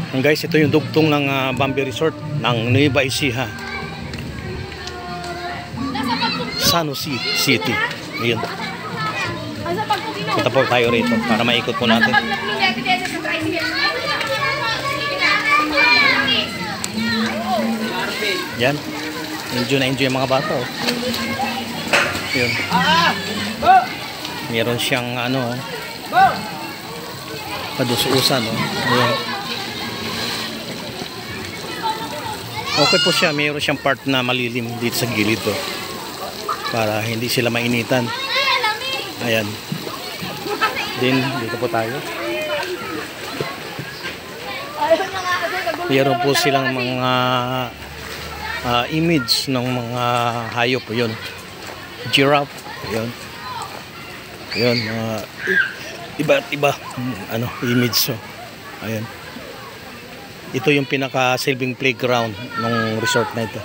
Guys, ito yung dugtong ng Bambi Resort ng Nueva Ecija, San Jose City. Ayun. Punta po tayo rito para maikot po natin. Yan. Enjoy na enjoy yung mga bata. Oh. Yun. Meron siyang ano, padususan. Oh. Ayan. Okay po siya. Meron siyang part na malilim dito sa gilid. Oh. Para hindi sila mainitan. Ayan. Then, dito po tayo. Meron po silang mga image ng mga hayop. Yun. Giraffe. Yun. Yun. Iba't iba. Ano, image. So. Ayan. Ito yung pinaka-silbing playground ng resort na ito.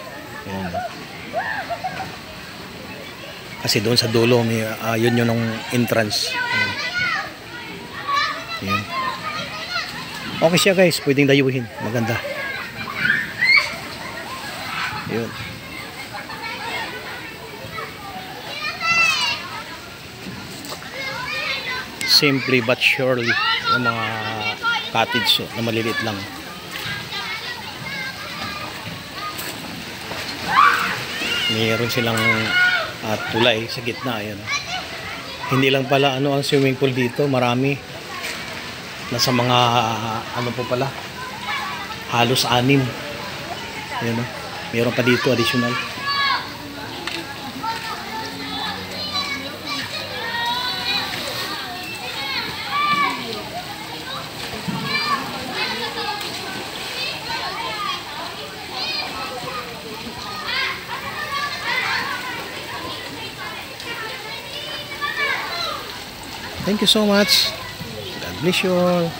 Ayan. Kasi doon sa dulo, may, yun yung entrance. Ayan. Okay siya guys, pwedeng dayuhin. Maganda. Yun. Simply but surely yung mga cottage na maliliit lang. Mayroon silang tulay sa gitna. Ayan. Hindi lang pala ano ang swimming pool dito, marami. Nasa mga ano po pala, halos 6. Ayan, no? Meron pa dito additional. Thank you so much. God bless you all.